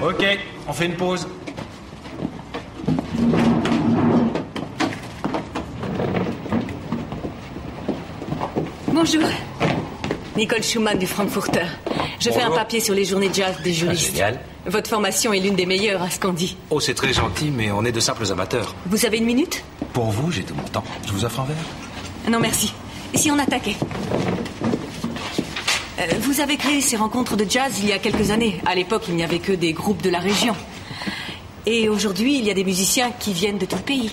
Ok, on fait une pause. Bonjour. Nicole Schumann du Frankfurter. Je fais un papier sur les journées jazz des juristes. Génial. Votre formation est l'une des meilleures, à ce qu'on dit. Oh, c'est très gentil, mais on est de simples amateurs. Vous avez une minute? Pour vous, j'ai tout mon temps. Je vous offre un verre? Non, merci. Et si on attaquait? Vous avez créé ces rencontres de jazz il y a quelques années. À l'époque, il n'y avait que des groupes de la région. Et aujourd'hui, il y a des musiciens qui viennent de tout le pays.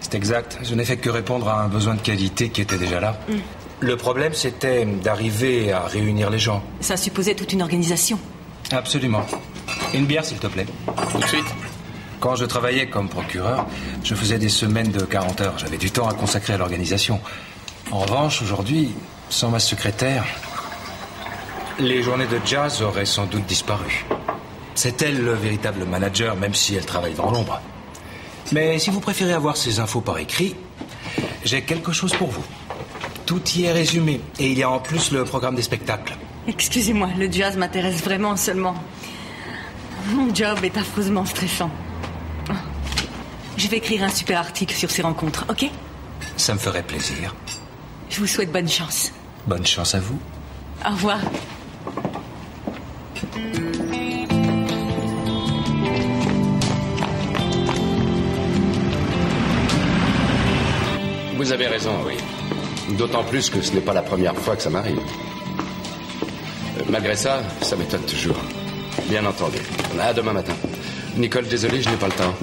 C'est exact. Je n'ai fait que répondre à un besoin de qualité qui était déjà là. Le problème, c'était d'arriver à réunir les gens. Ça supposait toute une organisation. Absolument. Une bière, s'il te plaît. Tout de suite. Quand je travaillais comme procureur, je faisais des semaines de 40 heures. J'avais du temps à consacrer à l'organisation. En revanche, aujourd'hui, sans ma secrétaire, les journées de jazz auraient sans doute disparu. C'est elle le véritable manager, même si elle travaille dans l'ombre. Mais si vous préférez avoir ces infos par écrit, j'ai quelque chose pour vous. Tout y est résumé. Et il y a en plus le programme des spectacles. Excusez-moi, le jazz m'intéresse vraiment seulement. Mon job est affreusement stressant. Je vais écrire un super article sur ces rencontres, ok? Ça me ferait plaisir. Je vous souhaite bonne chance. Bonne chance à vous. Au revoir. Vous avez raison, oui. D'autant plus que ce n'est pas la première fois que ça m'arrive. Malgré ça, ça m'étonne toujours. Bien entendu. À demain matin. Nicole, désolé, je n'ai pas le temps.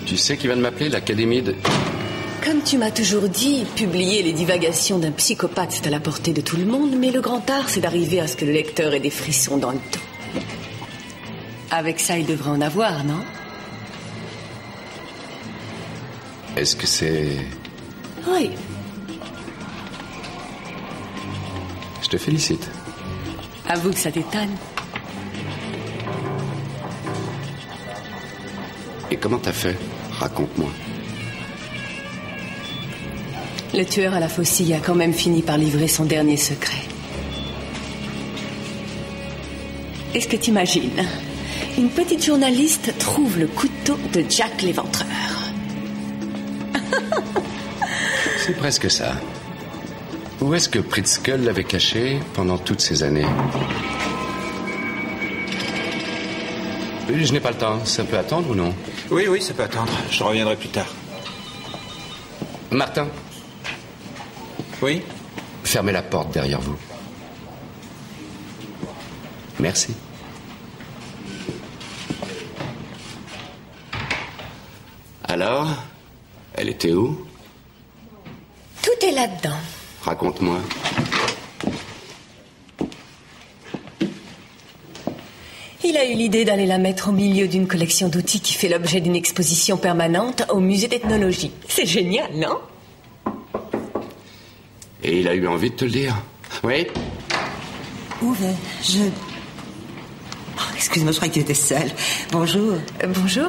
Tu sais qui vient de m'appeler, l'Académie de... Comme tu m'as toujours dit, publier les divagations d'un psychopathe, c'est à la portée de tout le monde, mais le grand art, c'est d'arriver à ce que le lecteur ait des frissons dans le dos. Avec ça, il devrait en avoir, non? Est-ce que c'est... Oui. Je te félicite. Avoue que ça t'étonne. Et comment t'as fait? Raconte-moi. Le tueur à la faucille a quand même fini par livrer son dernier secret. Est-ce que t'imagines? Une petite journaliste trouve le couteau de Jack l'Éventreur. C'est presque ça. Où est-ce que Pritzker l'avait caché pendant toutes ces années? Je n'ai pas le temps. Ça peut attendre ou non? Oui, ça peut attendre. Je reviendrai plus tard. Martin. Oui? Fermez la porte derrière vous. Merci. Alors, elle était où? Tout est là-dedans. Raconte-moi. Il a eu l'idée d'aller la mettre au milieu d'une collection d'outils qui fait l'objet d'une exposition permanente au musée d'ethnologie. C'est génial, non? Et il a eu envie de te le dire? Oui? Uwe, excuse-moi, je croyais que tu étais seule. Bonjour. Bonjour.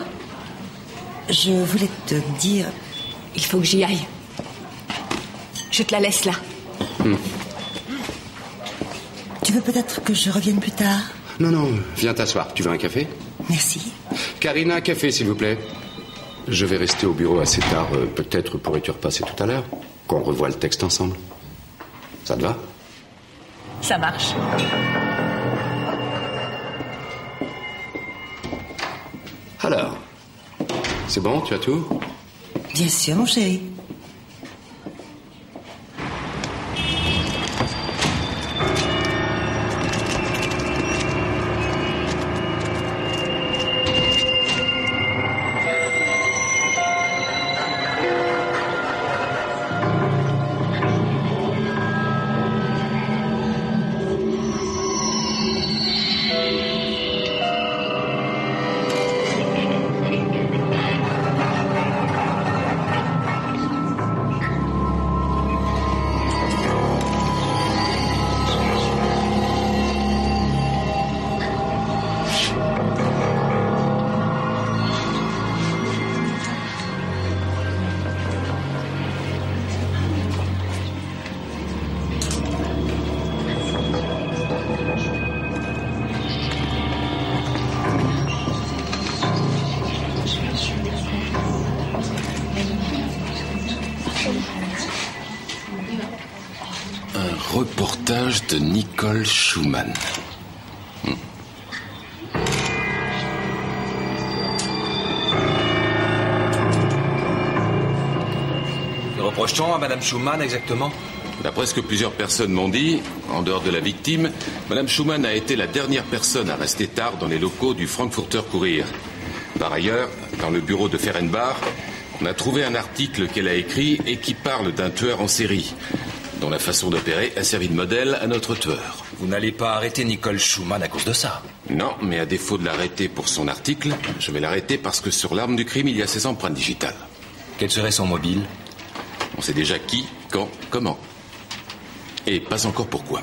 Je voulais te dire... Il faut que j'y aille. Je te la laisse là. Tu veux peut-être que je revienne plus tard? Non, viens t'asseoir. Tu veux un café? Merci. Karina, un café, s'il vous plaît. Je vais rester au bureau assez tard. Peut-être pourrais-tu repasser tout à l'heure? Qu'on revoie le texte ensemble. Ça te va? Ça marche. Alors, c'est bon, tu as tout? Bien sûr, mon chéri. de Nicole Schumann. Que reproche-t-on à Madame Schumann exactement? D'après ce que plusieurs personnes m'ont dit, en dehors de la victime, Madame Schumann a été la dernière personne à rester tard dans les locaux du Frankfurter Kurier. Par ailleurs, dans le bureau de Fehrenbach, on a trouvé un article qu'elle a écrit et qui parle d'un tueur en série, dont la façon d'opérer a servi de modèle à notre tueur. Vous n'allez pas arrêter Nicole Schumann à cause de ça? Non, mais à défaut de l'arrêter pour son article, je vais l'arrêter parce que sur l'arme du crime, il y a ses empreintes digitales. Quel serait son mobile? On sait déjà qui, quand, comment. Et pas encore pourquoi.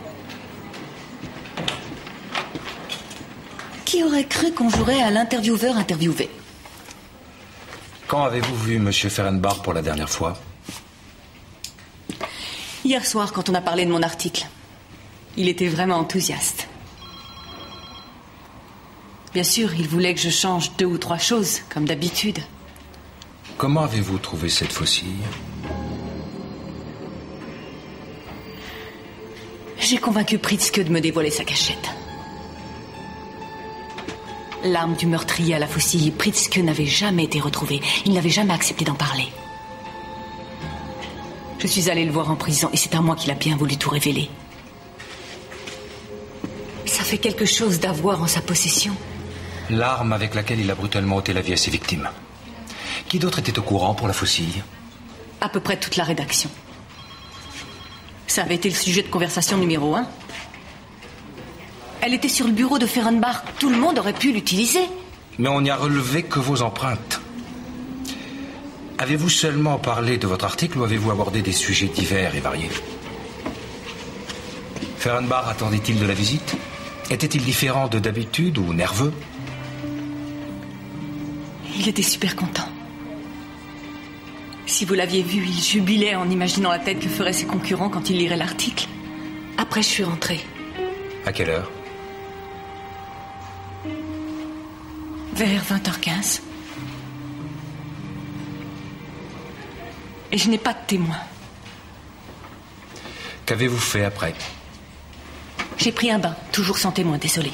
Qui aurait cru qu'on jouerait à l'intervieweur interviewé? Quand avez-vous vu M. Fehrenbach pour la dernière fois? Hier soir, quand on a parlé de mon article. Il était vraiment enthousiaste. Bien sûr, il voulait que je change 2 ou 3 choses, comme d'habitude. Comment avez-vous trouvé cette faucille? J'ai convaincu Pritzke de me dévoiler sa cachette. L'arme du meurtrier à la faucille, Pritzke n'avait jamais été retrouvé. Il n'avait jamais accepté d'en parler. Je suis allée le voir en prison et c'est à moi qu'il a bien voulu tout révéler. Ça fait quelque chose d'avoir en sa possession. L'arme avec laquelle il a brutalement ôté la vie à ses victimes. Qui d'autre était au courant pour la faucille? À peu près toute la rédaction. Ça avait été le sujet de conversation numéro 1. Elle était sur le bureau de Fehrenbach. Tout le monde aurait pu l'utiliser. Mais on n'y a relevé que vos empreintes. Avez-vous seulement parlé de votre article ou avez-vous abordé des sujets divers et variés? Fehrenbach attendait-il de la visite? Était-il différent de d'habitude ou nerveux? Il était super content. Si vous l'aviez vu, il jubilait en imaginant la tête que feraient ses concurrents quand il lirait l'article. Après, je suis rentrée. À quelle heure? Vers 20h15. Et je n'ai pas de témoin. Qu'avez-vous fait après? J'ai pris un bain, toujours sans témoin, désolé.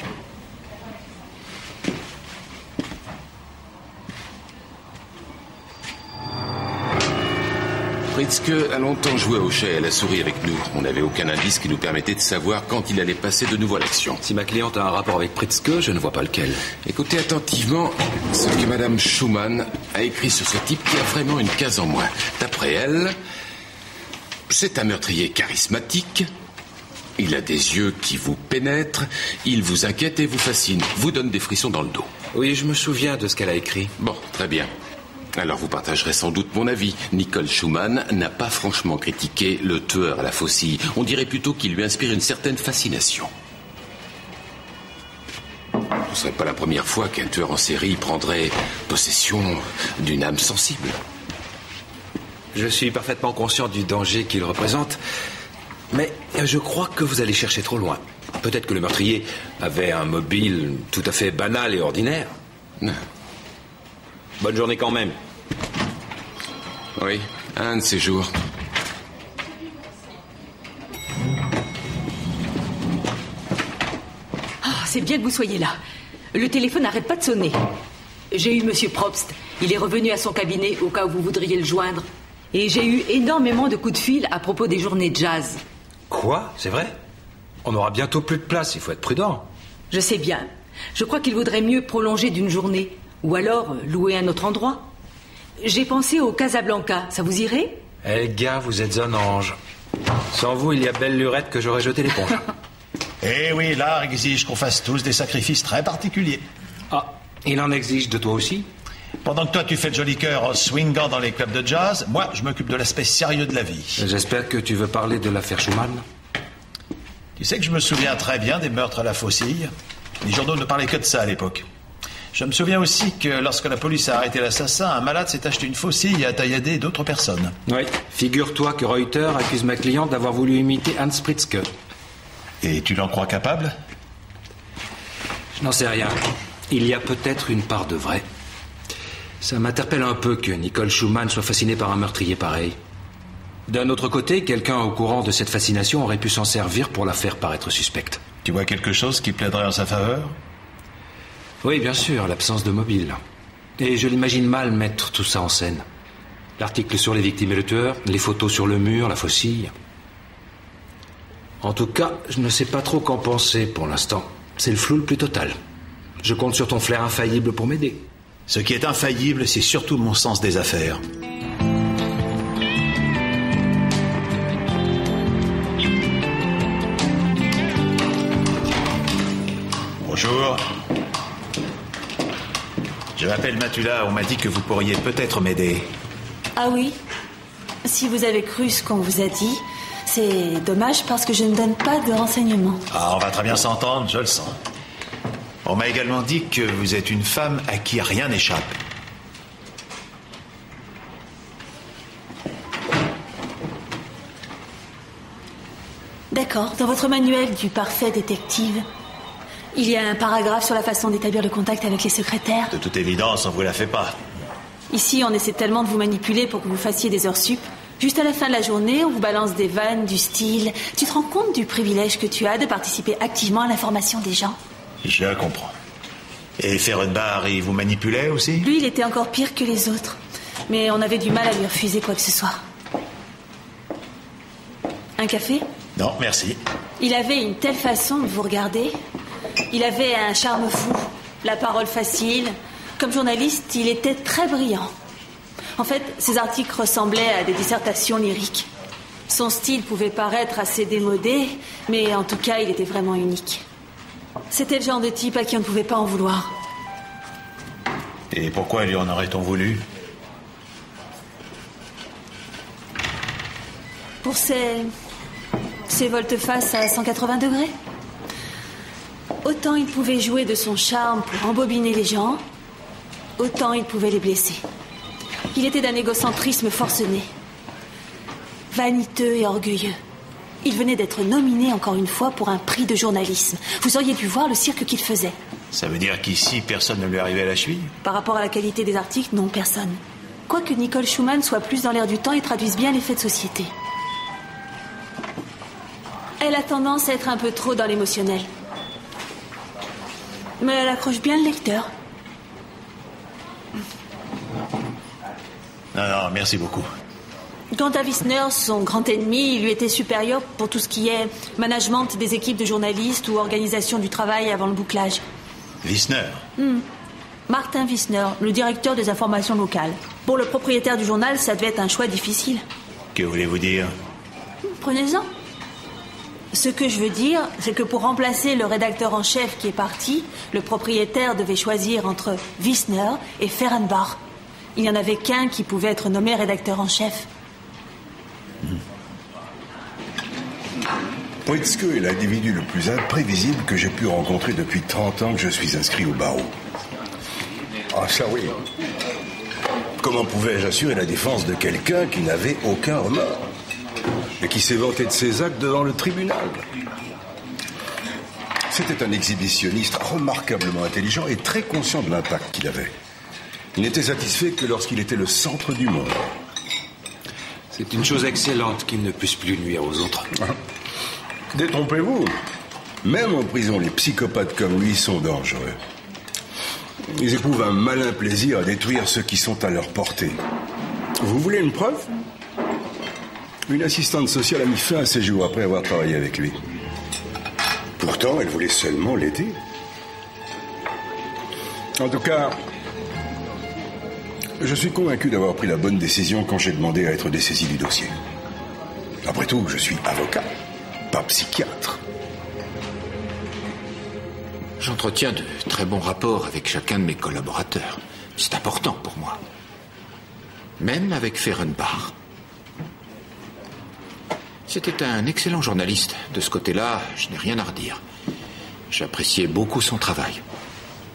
Pritzke a longtemps joué au chat et à la souris avec nous. On n'avait aucun indice qui nous permettait de savoir quand il allait passer de nouveau à l'action. Si ma cliente a un rapport avec Pritzke, je ne vois pas lequel. Écoutez attentivement ce que Madame Schumann a écrit sur ce type qui a vraiment une case en moins. D'après elle, c'est un meurtrier charismatique. Il a des yeux qui vous pénètrent. Il vous inquiète et vous fascine. Vous donne des frissons dans le dos. Oui, je me souviens de ce qu'elle a écrit. Bon, très bien. Alors vous partagerez sans doute mon avis. Nicole Schumann n'a pas franchement critiqué le tueur à la faucille. On dirait plutôt qu'il lui inspire une certaine fascination. Ce ne serait pas la première fois qu'un tueur en série prendrait possession d'une âme sensible. Je suis parfaitement conscient du danger qu'il représente, mais je crois que vous allez chercher trop loin. Peut-être que le meurtrier avait un mobile tout à fait banal et ordinaire. Bonne journée quand même. Oui, un de ces jours. Oh, c'est bien que vous soyez là. Le téléphone n'arrête pas de sonner. J'ai eu Monsieur Probst. Il est revenu à son cabinet au cas où vous voudriez le joindre. Et j'ai eu énormément de coups de fil à propos des journées de jazz. Quoi? C'est vrai? On aura bientôt plus de place, il faut être prudent. Je sais bien. Je crois qu'il vaudrait mieux prolonger d'une journée. Ou alors louer un autre endroit. J'ai pensé au Casablanca. Ça vous irait? Eh gars, vous êtes un ange. Sans vous, il y a belle lurette que j'aurais jeté l'éponge. Eh oui, l'art exige qu'on fasse tous des sacrifices très particuliers. Ah, il en exige de toi aussi? Pendant que toi tu fais le joli cœur en swingant dans les clubs de jazz, moi je m'occupe de l'aspect sérieux de la vie. J'espère que tu veux parler de l'affaire Schumann. Tu sais que je me souviens très bien des meurtres à la faucille. Les journaux ne parlaient que de ça à l'époque. Je me souviens aussi que lorsque la police a arrêté l'assassin, un malade s'est acheté une faucille et a taillader d'autres personnes. Oui, figure-toi que Reuter accuse ma cliente d'avoir voulu imiter Hans Pritzke. Et tu l'en crois capable? Je n'en sais rien. Il y a peut-être une part de vrai. Ça m'interpelle un peu que Nicole Schumann soit fascinée par un meurtrier pareil. D'un autre côté, quelqu'un au courant de cette fascination aurait pu s'en servir pour la faire paraître suspecte. Tu vois quelque chose qui plaiderait en sa faveur? Oui, bien sûr, l'absence de mobile. Et je l'imagine mal mettre tout ça en scène. L'article sur les victimes et le tueur, les photos sur le mur, la faucille. En tout cas, je ne sais pas trop qu'en penser pour l'instant. C'est le flou le plus total. Je compte sur ton flair infaillible pour m'aider. Ce qui est infaillible, c'est surtout mon sens des affaires. Bonjour. Je m'appelle Matula, on m'a dit que vous pourriez peut-être m'aider. Ah oui? Si vous avez cru ce qu'on vous a dit, c'est dommage parce que je ne donne pas de renseignements. Ah, on va très bien s'entendre, je le sens. On m'a également dit que vous êtes une femme à qui rien n'échappe. D'accord. Dans votre manuel du parfait détective, il y a un paragraphe sur la façon d'établir le contact avec les secrétaires. De toute évidence, on vous la fait pas. Ici, on essaie tellement de vous manipuler pour que vous fassiez des heures sup. Juste à la fin de la journée, on vous balance des vannes du style « Tu te rends compte du privilège que tu as de participer activement à l'information des gens ?» Je comprends. Et Ferenbar, il vous manipulait aussi? Lui, il était encore pire que les autres. Mais on avait du mal à lui refuser quoi que ce soit. Un café? Non, merci. Il avait une telle façon de vous regarder. Il avait un charme fou, la parole facile. Comme journaliste, il était très brillant. En fait, ses articles ressemblaient à des dissertations lyriques. Son style pouvait paraître assez démodé, mais en tout cas, il était vraiment unique. C'était le genre de type à qui on ne pouvait pas en vouloir. Et pourquoi lui en aurait-on voulu? Pour ses volte-face à 180 degrés. Autant il pouvait jouer de son charme pour embobiner les gens, autant il pouvait les blesser. Il était d'un égocentrisme forcené, vaniteux et orgueilleux. Il venait d'être nominé encore une fois pour un prix de journalisme. Vous auriez dû voir le cirque qu'il faisait. Ça veut dire qu'ici, personne ne lui arrivait à la cheville? Par rapport à la qualité des articles, non, personne. Quoique Nicole Schumann soit plus dans l'air du temps et traduise bien les faits de société. Elle a tendance à être un peu trop dans l'émotionnel. Mais elle accroche bien le lecteur. Non, merci beaucoup. Quant à Wissner, son grand ennemi, il lui était supérieur pour tout ce qui est management des équipes de journalistes ou organisation du travail avant le bouclage. Wissner? Martin Wissner, le directeur des informations locales. Pour le propriétaire du journal, ça devait être un choix difficile. Que voulez-vous dire? Prenez-en. Ce que je veux dire, c'est que pour remplacer le rédacteur en chef qui est parti, le propriétaire devait choisir entre Wissner et Ferenbar. Il n'y en avait qu'un qui pouvait être nommé rédacteur en chef. Pritzke est l'individu le plus imprévisible que j'ai pu rencontrer depuis 30 ans que je suis inscrit au barreau. Ah, ça oui. Comment pouvais-je assurer la défense de quelqu'un qui n'avait aucun remords et qui s'est vanté de ses actes devant le tribunal? C'était un exhibitionniste remarquablement intelligent et très conscient de l'impact qu'il avait. Il n'était satisfait que lorsqu'il était le centre du monde. C'est une chose excellente qu'il ne puisse plus nuire aux autres. Détrompez-vous. Même en prison, les psychopathes comme lui sont dangereux. Ils éprouvent un malin plaisir à détruire ceux qui sont à leur portée. Vous voulez une preuve? Une assistante sociale a mis fin à ses jours après avoir travaillé avec lui. Pourtant, elle voulait seulement l'aider. En tout cas, je suis convaincu d'avoir pris la bonne décision quand j'ai demandé à être dessaisi du dossier. Après tout, je suis avocat, pas psychiatre. J'entretiens de très bons rapports avec chacun de mes collaborateurs. C'est important pour moi. Même avec Ferenbar. C'était un excellent journaliste. De ce côté-là, je n'ai rien à redire. J'appréciais beaucoup son travail.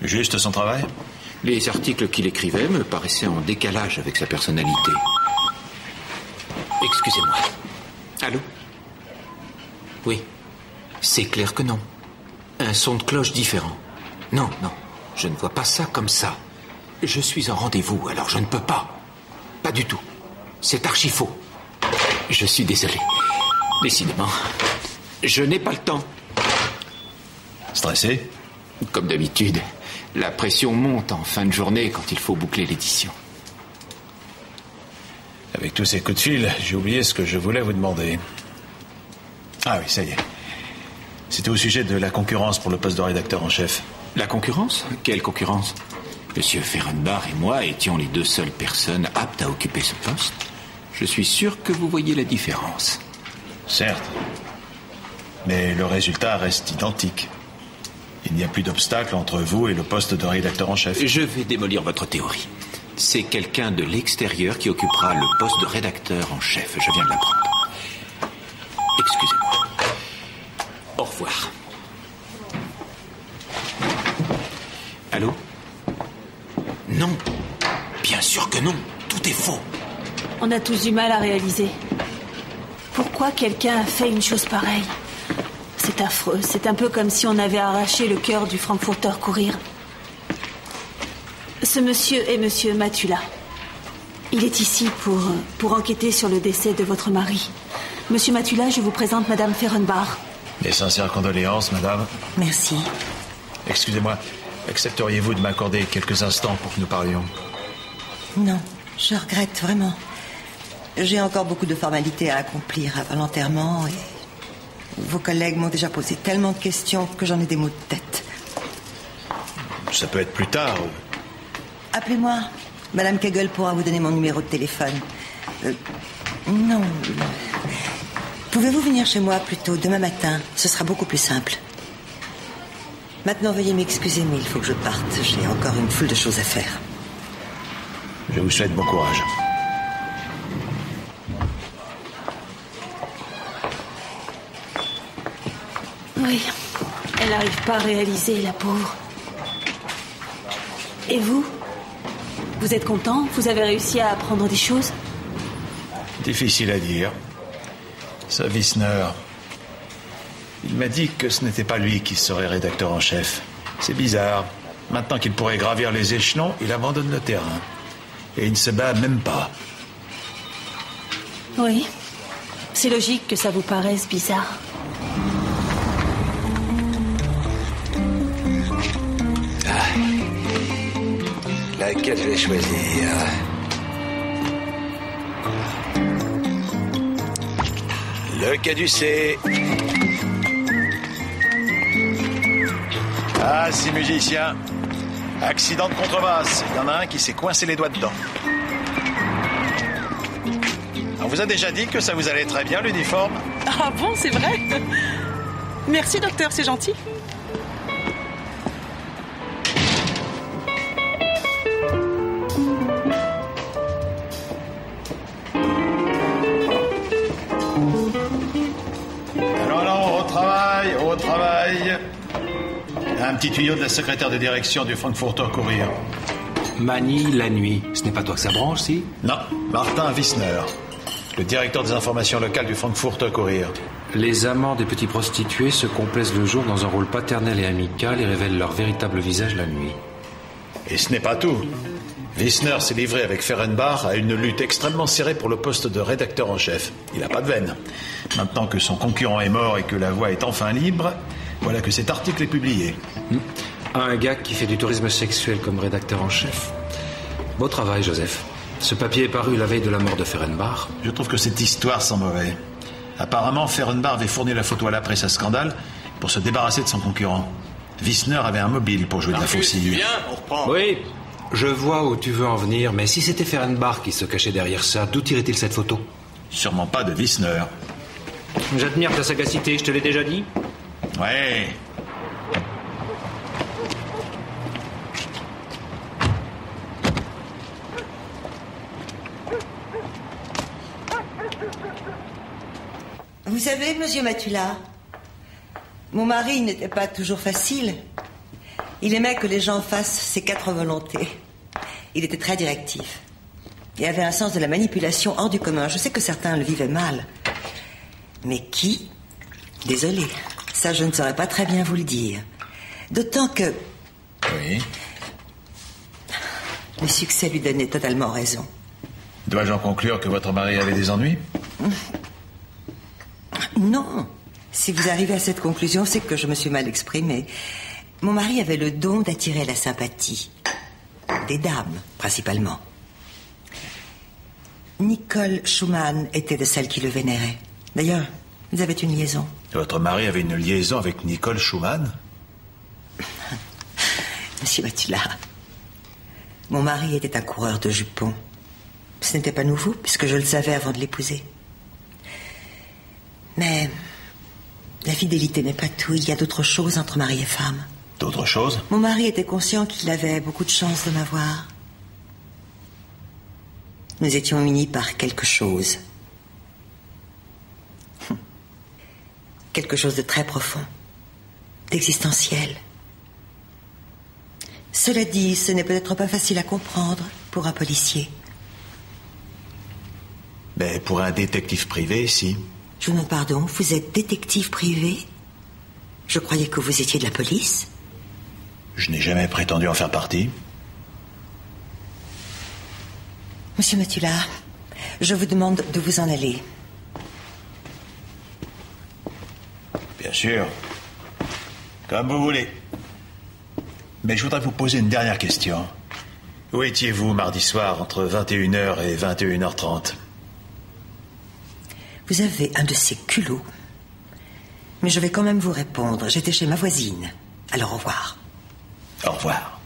Juste son travail? Les articles qu'il écrivait me paraissaient en décalage avec sa personnalité. Excusez-moi. Allô? Oui. C'est clair que non. Un son de cloche différent. Non, je ne vois pas ça comme ça. Je suis en rendez-vous, alors je ne peux pas. Pas du tout. C'est archi faux. Je suis désolé. Décidément, je n'ai pas le temps. Stressé? Comme d'habitude, la pression monte en fin de journée quand il faut boucler l'édition. Avec tous ces coups de fil, j'ai oublié ce que je voulais vous demander. Ah oui, ça y est. C'était au sujet de la concurrence pour le poste de rédacteur en chef. La concurrence? Quelle concurrence? Monsieur Fehrenbach et moi étions les deux seules personnes aptes à occuper ce poste. Je suis sûr que vous voyez la différence. Certes. Mais le résultat reste identique. Il n'y a plus d'obstacle entre vous et le poste de rédacteur en chef. Je vais démolir votre théorie. C'est quelqu'un de l'extérieur qui occupera le poste de rédacteur en chef. Je viens de l'apprendre. Excusez-moi. Au revoir. Allô? Non. Bien sûr que non. Tout est faux. On a tous du mal à réaliser. Pourquoi quelqu'un a fait une chose pareille? C'est affreux. C'est un peu comme si on avait arraché le cœur du Frankfurter Kurier. Ce monsieur est monsieur Matula. Il est ici pour enquêter sur le décès de votre mari. Monsieur Matula, je vous présente Madame Fehrenbach. Mes sincères condoléances, madame. Merci. Excusez-moi, accepteriez-vous de m'accorder quelques instants pour que nous parlions? Non, je regrette vraiment. J'ai encore beaucoup de formalités à accomplir avant l'enterrement et vos collègues m'ont déjà posé tellement de questions que j'en ai des maux de tête. Ça peut être plus tard. Appelez-moi. Madame Kegel pourra vous donner mon numéro de téléphone. Non. Pouvez-vous venir chez moi plutôt demain matin? Ce sera beaucoup plus simple. Maintenant, veuillez m'excuser, mais il faut que je parte. J'ai encore une foule de choses à faire. Je vous souhaite bon courage. Oui, elle n'arrive pas à réaliser, la pauvre. Et vous? Vous êtes content? Vous avez réussi à apprendre des choses? Difficile à dire. Ça, Wissner. Il m'a dit que ce n'était pas lui qui serait rédacteur en chef. C'est bizarre. Maintenant qu'il pourrait gravir les échelons, il abandonne le terrain. Et il ne se bat même pas. Oui. C'est logique que ça vous paraisse bizarre. Laquelle je vais choisir? Le caducée. Ah, ces musiciens. Accident de contrebasse. Il y en a un qui s'est coincé les doigts dedans. On vous a déjà dit que ça vous allait très bien, l'uniforme? Ah bon, c'est vrai? Merci, docteur, c'est gentil. Au travail. Un petit tuyau de la secrétaire de direction du Frankfurter Kurier. Manie la nuit. Ce n'est pas toi que ça branche, si? Non, Martin Wissner, le directeur des informations locales du Frankfurter Kurier. Les amants des petits prostitués se complaisent le jour dans un rôle paternel et amical et révèlent leur véritable visage la nuit. Et ce n'est pas tout. Wissner s'est livré avec Fehrenbach à une lutte extrêmement serrée pour le poste de rédacteur en chef. Il n'a pas de veine. Maintenant que son concurrent est mort et que la voie est enfin libre, voilà que cet article est publié. Un gars qui fait du tourisme sexuel comme rédacteur en chef. Beau travail, Joseph. Ce papier est paru la veille de la mort de Fehrenbach. Je trouve que cette histoire sent mauvais. Apparemment, Fehrenbach avait fourni la photo à la presse à scandale pour se débarrasser de son concurrent. Wissner avait un mobile pour jouer de la faucille. Bien, on reprend. Oui, je vois où tu veux en venir, mais si c'était Fehrenbach qui se cachait derrière ça, d'où tirait-il cette photo? Sûrement pas de Wissner. J'admire ta sagacité, je te l'ai déjà dit. Ouais. Vous savez, monsieur Matula, mon mari n'était pas toujours facile. Il aimait que les gens fassent ses 4 volontés. Il était très directif. Il avait un sens de la manipulation hors du commun. Je sais que certains le vivaient mal. Mais qui? Désolé. Ça, je ne saurais pas très bien vous le dire. D'autant que... Oui. Le succès lui donnait totalement raison. Dois-je en conclure que votre mari avait des ennuis? Non. Si vous arrivez à cette conclusion, c'est que je me suis mal exprimée. Mon mari avait le don d'attirer la sympathie. Des dames, principalement. Nicole Schumann était de celles qui le vénéraient. D'ailleurs, ils avaient une liaison. Votre mari avait une liaison avec Nicole Schumann? Monsieur Matula, mon mari était un coureur de jupons. Ce n'était pas nouveau, puisque je le savais avant de l'épouser. Mais la fidélité n'est pas tout. Il y a d'autres choses entre mari et femme. D'autres choses? Mon mari était conscient qu'il avait beaucoup de chance de m'avoir. Nous étions unis par quelque chose. Quelque chose de très profond, d'existentiel. Cela dit, ce n'est peut-être pas facile à comprendre pour un policier. Mais pour un détective privé, si. Je vous demande pardon, vous êtes détective privé? Je croyais que vous étiez de la police. Je n'ai jamais prétendu en faire partie. Monsieur Matula, je vous demande de vous en aller. Bien sûr. Comme vous voulez. Mais je voudrais vous poser une dernière question. Où étiez-vous mardi soir entre 21h et 21h30? Vous avez un de ces culots. Mais je vais quand même vous répondre. J'étais chez ma voisine. Alors au revoir. Au revoir.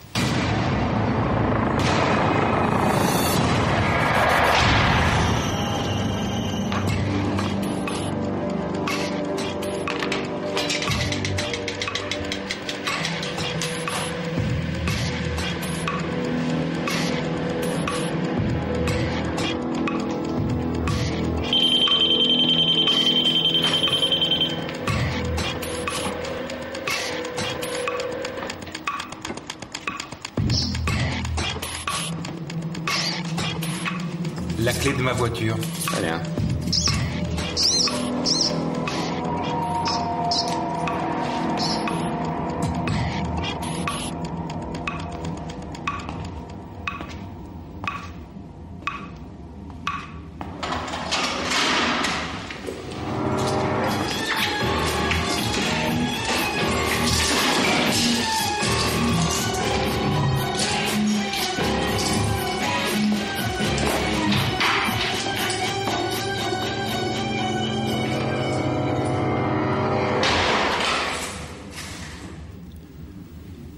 La clé de ma voiture. Très bien.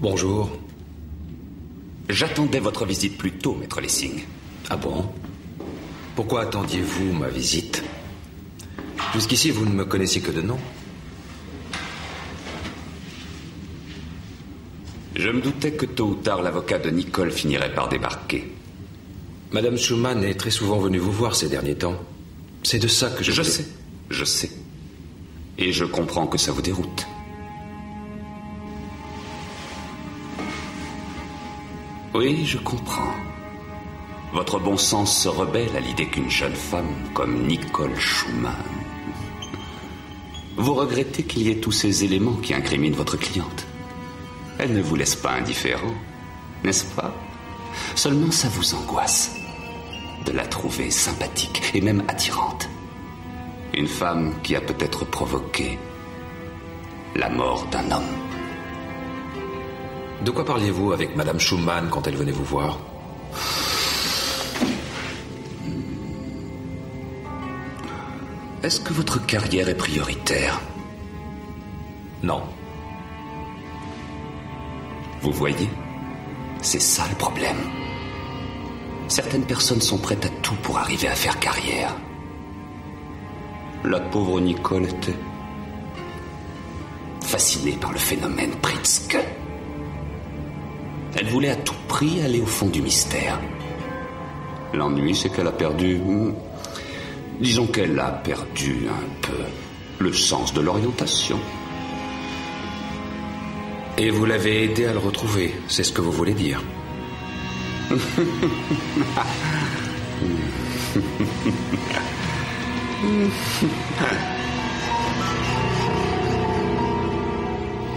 Bonjour. J'attendais votre visite plus tôt, maître Lessing. Ah bon? Pourquoi attendiez-vous ma visite? Jusqu'ici, vous ne me connaissiez que de nom. Je me doutais que tôt ou tard, l'avocat de Nicole finirait par débarquer. Madame Schumann est très souvent venue vous voir ces derniers temps. C'est de ça que Je sais. Et je comprends que ça vous déroute. Oui, je comprends. Votre bon sens se rebelle à l'idée qu'une jeune femme comme Nicole Schumann... Vous regrettez qu'il y ait tous ces éléments qui incriminent votre cliente. Elle ne vous laisse pas indifférent, n'est-ce pas? Seulement ça vous angoisse de la trouver sympathique et même attirante. Une femme qui a peut-être provoqué la mort d'un homme. De quoi parliez-vous avec Madame Schumann quand elle venait vous voir? Est-ce que votre carrière est prioritaire? Non. Vous voyez, c'est ça le problème. Certaines personnes sont prêtes à tout pour arriver à faire carrière. La pauvre Nicole était fascinée par le phénomène Pritzker. Elle voulait à tout prix aller au fond du mystère. L'ennui, c'est qu'elle a perdu... Disons qu'elle a perdu un peu le sens de l'orientation. Et vous l'avez aidé à le retrouver, c'est ce que vous voulez dire?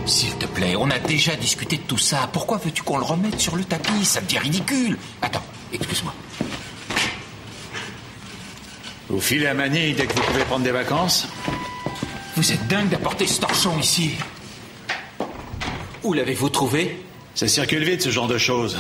S'il te plaît, on a déjà discuté de tout ça. Pourquoi veux-tu qu'on le remette sur le tapis? Ça devient ridicule. Attends, excuse-moi. Vous filez à Manille dès que vous pouvez prendre des vacances? Vous êtes dingue d'apporter ce torchon ici. Où l'avez-vous trouvé? Ça circule vite, ce genre de choses.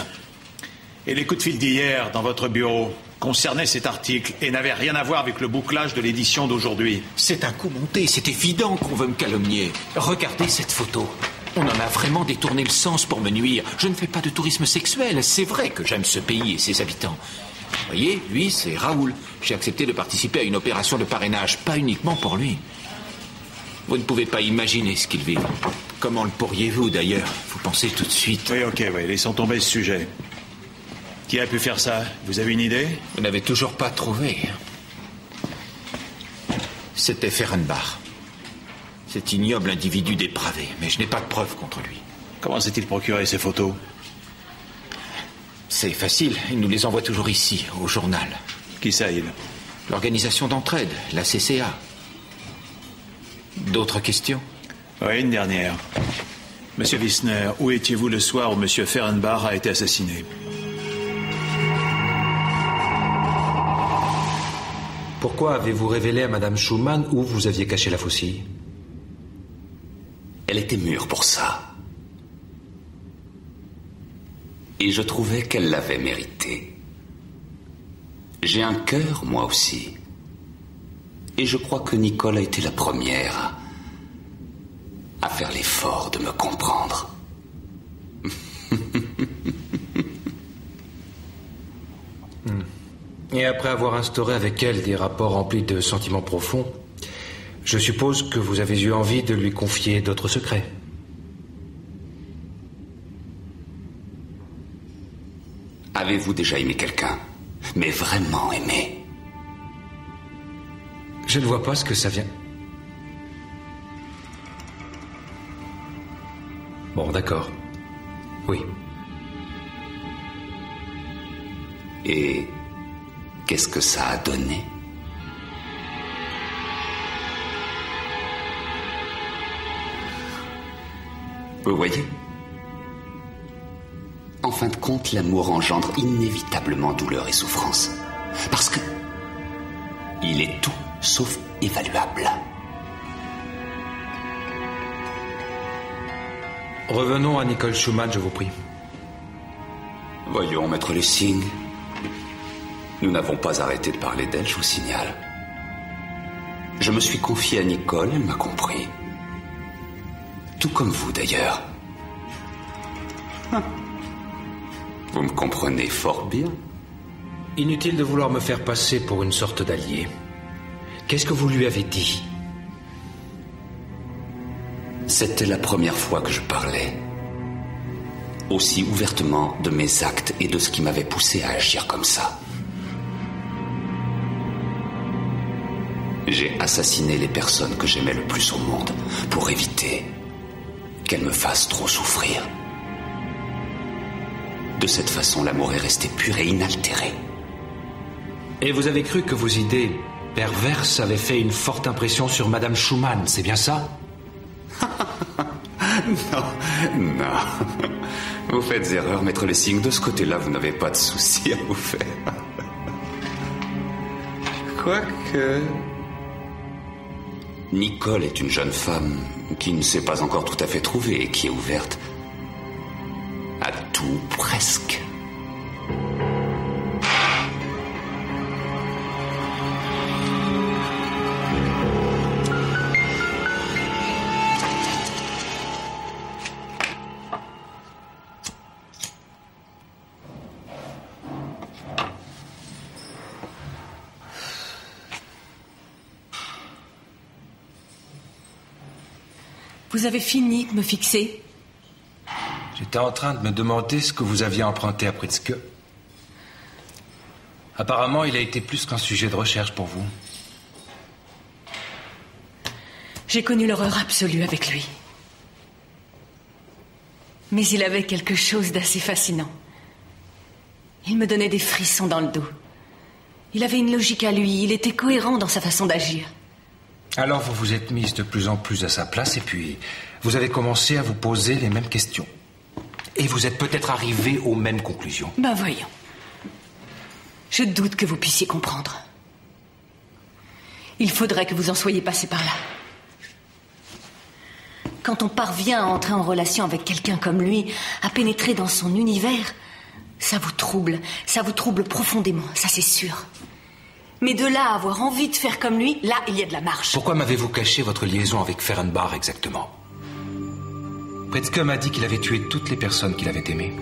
Et les coups de fil d'hier, dans votre bureau, concernaient cet article et n'avaient rien à voir avec le bouclage de l'édition d'aujourd'hui. C'est un coup monté, c'est évident qu'on veut me calomnier. Regardez cette photo. On en a vraiment détourné le sens pour me nuire. Je ne fais pas de tourisme sexuel. C'est vrai que j'aime ce pays et ses habitants. Vous voyez, lui, c'est Raoul. J'ai accepté de participer à une opération de parrainage, pas uniquement pour lui. Vous ne pouvez pas imaginer ce qu'il vit. Comment le pourriez-vous, d'ailleurs? Vous pensez tout de suite. Oui, ok, laissons tomber ce sujet. Qui a pu faire ça? Vous avez une idée? Vous n'avez toujours pas trouvé. C'était Ferenbach. Cet ignoble individu dépravé, mais je n'ai pas de preuves contre lui. Comment s'est-il procuré ces photos? C'est facile, il nous les envoie toujours ici, au journal. Qui ça, il? L'organisation d'entraide, la CCA. D'autres questions? Oui, une dernière. Monsieur Wissner, où étiez-vous le soir où Monsieur Ferenbach a été assassiné? Pourquoi avez-vous révélé à Madame Schumann où vous aviez caché la faucille? Elle était mûre pour ça. Et je trouvais qu'elle l'avait mérité. J'ai un cœur, moi aussi. Et je crois que Nicole a été la première à faire l'effort de me comprendre. Et après avoir instauré avec elle des rapports remplis de sentiments profonds, je suppose que vous avez eu envie de lui confier d'autres secrets. Avez-vous déjà aimé quelqu'un? Mais vraiment aimé? Je ne vois pas ce que ça vient. Bon, d'accord. Oui. Et qu'est-ce que ça a donné? Vous voyez? En fin de compte, l'amour engendre inévitablement douleur et souffrance. Parce que il est tout sauf évaluable. Revenons à Nicole Schumann, je vous prie. Voyons, maître Lessing. Nous n'avons pas arrêté de parler d'elle, je vous signale. Je me suis confié à Nicole, elle m'a compris. Tout comme vous, d'ailleurs. Vous me comprenez fort bien. Inutile de vouloir me faire passer pour une sorte d'allié. Qu'est-ce que vous lui avez dit? C'était la première fois que je parlais aussi ouvertement de mes actes et de ce qui m'avait poussé à agir comme ça. J'ai assassiné les personnes que j'aimais le plus au monde pour éviter qu'elles me fassent trop souffrir. De cette façon, l'amour est resté pur et inaltéré. Et vous avez cru que vos idées perverses avaient fait une forte impression sur Madame Schumann, c'est bien ça? Non. Vous faites erreur, maître Lessing. De ce côté-là, vous n'avez pas de soucis à vous faire. Quoique... Nicole est une jeune femme qui ne s'est pas encore tout à fait trouvée et qui est ouverte à tout, presque. Vous avez fini de me fixer? J'étais en train de me demander ce que vous aviez emprunté à Pritzke. Apparemment, il a été plus qu'un sujet de recherche pour vous. J'ai connu l'horreur absolue avec lui. Mais il avait quelque chose d'assez fascinant. Il me donnait des frissons dans le dos. Il avait une logique à lui, il était cohérent dans sa façon d'agir. Alors vous vous êtes mise de plus en plus à sa place et puis vous avez commencé à vous poser les mêmes questions. Et vous êtes peut-être arrivé aux mêmes conclusions. Ben voyons. Je doute que vous puissiez comprendre. Il faudrait que vous en soyez passé par là. Quand on parvient à entrer en relation avec quelqu'un comme lui, à pénétrer dans son univers, ça vous trouble profondément, ça c'est sûr. Mais de là à avoir envie de faire comme lui, là, il y a de la marge. Pourquoi m'avez-vous caché votre liaison avec Fehrenbach exactement? Pritzker m'a dit qu'il avait tué toutes les personnes qu'il avait aimées.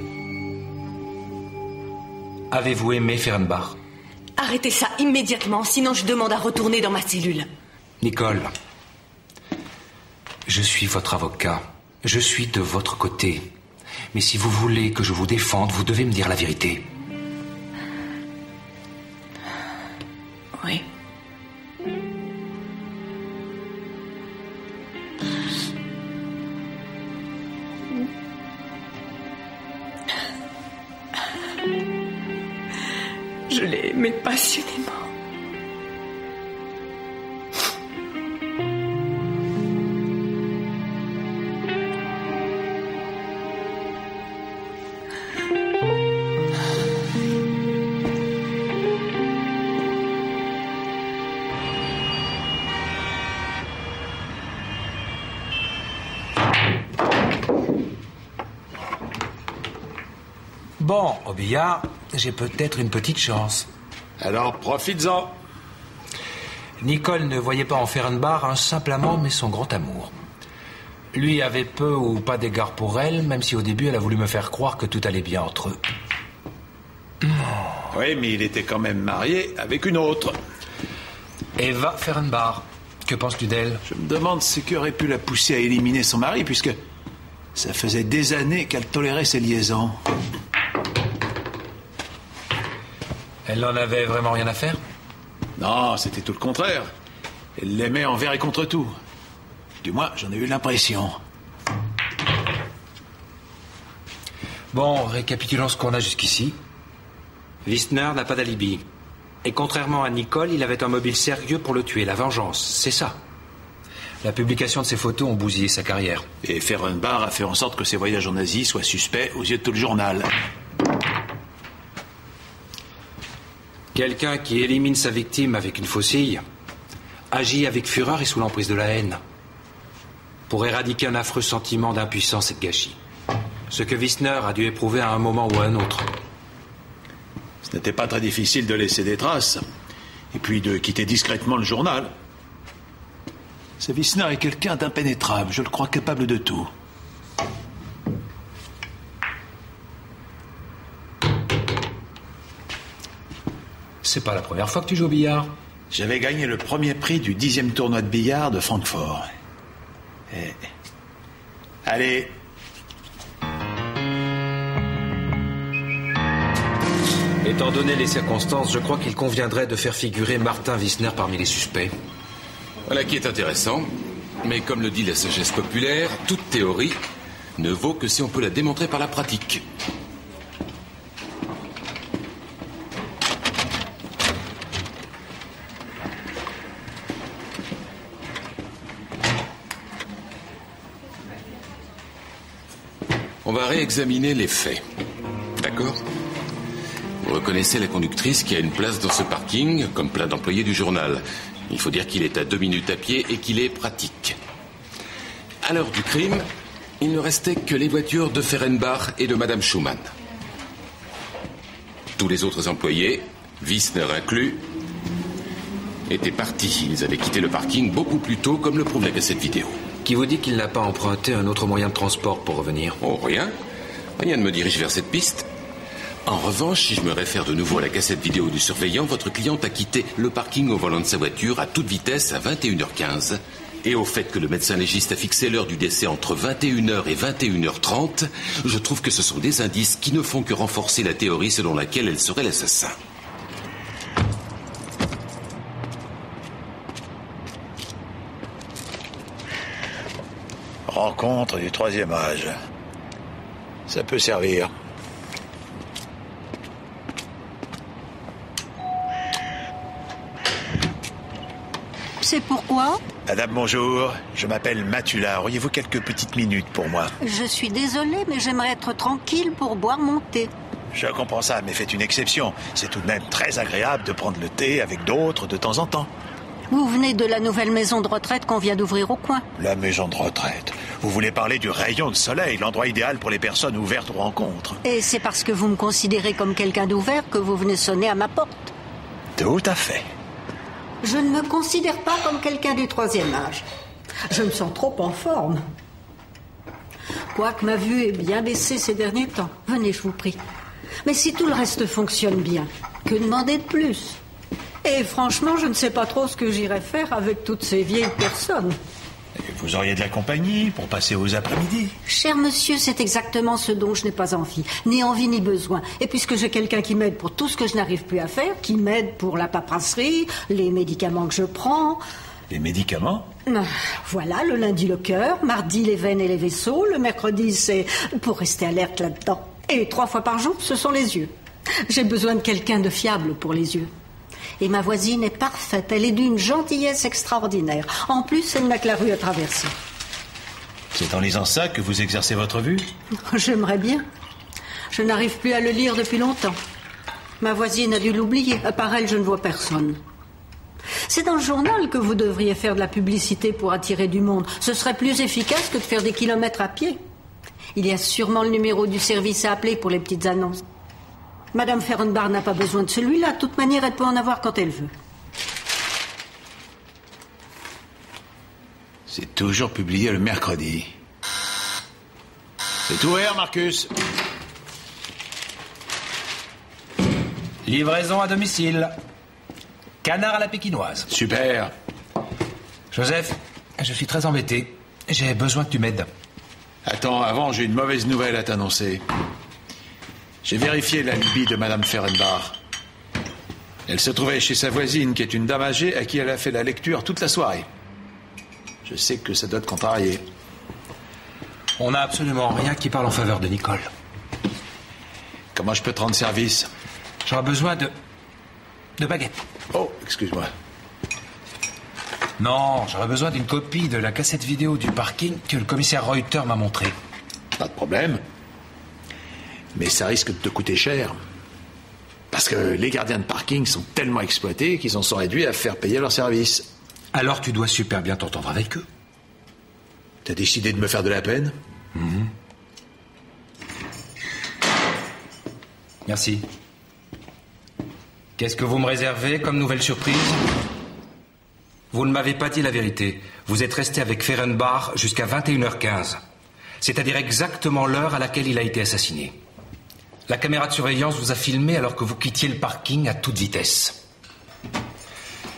Avez-vous aimé Fehrenbach? Arrêtez ça immédiatement, sinon je demande à retourner dans ma cellule. Nicole, je suis votre avocat. Je suis de votre côté. Mais si vous voulez que je vous défende, vous devez me dire la vérité. Oui. Je l'ai aimé passionnément. Bon, au billard, j'ai peut-être une petite chance. Alors, profites-en. Nicole ne voyait pas en Fehrenbach un simple amant, mais son grand amour. Lui avait peu ou pas d'égard pour elle, même si au début elle a voulu me faire croire que tout allait bien entre eux. Oui, mais il était quand même marié avec une autre. Eva Fehrenbach. Que penses-tu d'elle? Je me demande ce qui aurait pu la pousser à éliminer son mari, puisque ça faisait des années qu'elle tolérait ses liaisons. Elle n'en avait vraiment rien à faire? Non, c'était tout le contraire. Elle l'aimait envers et contre tout. Du moins, j'en ai eu l'impression. Bon, récapitulons ce qu'on a jusqu'ici. Wissner n'a pas d'alibi. Et contrairement à Nicole, il avait un mobile sérieux pour le tuer, la vengeance, c'est ça. La publication de ses photos ont bousillé sa carrière. Et Fehrenbach a fait en sorte que ses voyages en Asie soient suspects aux yeux de tout le journal. Quelqu'un qui élimine sa victime avec une faucille agit avec fureur et sous l'emprise de la haine pour éradiquer un affreux sentiment d'impuissance et de gâchis. Ce que Wissner a dû éprouver à un moment ou à un autre. Ce n'était pas très difficile de laisser des traces et puis de quitter discrètement le journal. Ce Wissner est quelqu'un d'impénétrable, je le crois capable de tout. C'est pas la première fois que tu joues au billard. J'avais gagné le premier prix du 10e tournoi de billard de Francfort. Et... Allez. Étant donné les circonstances, je crois qu'il conviendrait de faire figurer Martin Wissner parmi les suspects. Voilà qui est intéressant. Mais comme le dit la sagesse populaire, toute théorie ne vaut que si on peut la démontrer par la pratique. On va réexaminer les faits. D'accord? Vous reconnaissez la conductrice qui a une place dans ce parking, comme plein d'employés du journal. Il faut dire qu'il est à 2 minutes à pied et qu'il est pratique. À l'heure du crime, il ne restait que les voitures de Fehrenbach et de Madame Schumann. Tous les autres employés, Wissner inclus, étaient partis. Ils avaient quitté le parking beaucoup plus tôt, comme le prouve la cassette vidéo. Qui vous dit qu'il n'a pas emprunté un autre moyen de transport pour revenir? Oh, rien. Rien ne me dirige vers cette piste. En revanche, si je me réfère de nouveau à la cassette vidéo du surveillant, votre cliente a quitté le parking au volant de sa voiture à toute vitesse à 21h15. Et au fait que le médecin légiste a fixé l'heure du décès entre 21h et 21h30, je trouve que ce sont des indices qui ne font que renforcer la théorie selon laquelle elle serait l'assassin. Rencontre du 3e âge. Ça peut servir. C'est pourquoi? Madame, bonjour. Je m'appelle Matula. Auriez-vous quelques petites minutes pour moi? Je suis désolée, mais j'aimerais être tranquille pour boire mon thé. Je comprends ça, mais faites une exception. C'est tout de même très agréable de prendre le thé avec d'autres de temps en temps. Vous venez de la nouvelle maison de retraite qu'on vient d'ouvrir au coin. La maison de retraite. Vous voulez parler du rayon de soleil, l'endroit idéal pour les personnes ouvertes aux rencontres. Et c'est parce que vous me considérez comme quelqu'un d'ouvert que vous venez sonner à ma porte. Tout à fait. Je ne me considère pas comme quelqu'un du 3e âge. Je me sens trop en forme. Quoique ma vue ait bien baissé ces derniers temps. Venez, je vous prie. Mais si tout le reste fonctionne bien, que demander de plus? Et franchement, je ne sais pas trop ce que j'irais faire avec toutes ces vieilles personnes. Et vous auriez de la compagnie pour passer aux après-midi. Cher monsieur, c'est exactement ce dont je n'ai pas envie. Ni envie ni besoin. Et puisque j'ai quelqu'un qui m'aide pour tout ce que je n'arrive plus à faire, qui m'aide pour la paperasserie, les médicaments que je prends... Les médicaments? Voilà, le lundi le cœur, mardi les veines et les vaisseaux, le mercredi c'est pour rester alerte là-dedans. Et 3 fois par jour, ce sont les yeux. J'ai besoin de quelqu'un de fiable pour les yeux. Et ma voisine est parfaite, elle est d'une gentillesse extraordinaire. En plus, elle n'a que la rue à traverser. C'est en lisant ça que vous exercez votre vue? J'aimerais bien. Je n'arrive plus à le lire depuis longtemps. Ma voisine a dû l'oublier. À part elle, je ne vois personne. C'est dans le journal que vous devriez faire de la publicité pour attirer du monde. Ce serait plus efficace que de faire des kilomètres à pied. Il y a sûrement le numéro du service à appeler pour les petites annonces. Madame Ferenbar n'a pas besoin de celui-là. De toute manière, elle peut en avoir quand elle veut. C'est toujours publié le mercredi. C'est ouvert, Marcus. Livraison à domicile. Canard à la pékinoise. Super. Joseph, je suis très embêté. J'ai besoin que tu m'aides. Attends, avant, j'ai une mauvaise nouvelle à t'annoncer. J'ai vérifié l'alibi de Madame Ferenbar. Elle se trouvait chez sa voisine, qui est une dame âgée, à qui elle a fait la lecture toute la soirée. Je sais que ça doit te contrarier. On n'a absolument rien qui parle en faveur de Nicole. Comment je peux te rendre service? J'aurais besoin de baguettes. Oh, excuse-moi. Non, j'aurais besoin d'une copie de la cassette vidéo du parking que le commissaire Reuter m'a montrée. Pas de problème. Mais ça risque de te coûter cher. Parce que les gardiens de parking sont tellement exploités qu'ils en sont réduits à faire payer leur service. Alors tu dois super bien t'entendre avec eux. T'as décidé de me faire de la peine? Merci. Qu'est-ce que vous me réservez comme nouvelle surprise? Vous ne m'avez pas dit la vérité. Vous êtes resté avec Ferenbar jusqu'à 21h15. C'est-à-dire exactement l'heure à laquelle il a été assassiné. La caméra de surveillance vous a filmé alors que vous quittiez le parking à toute vitesse.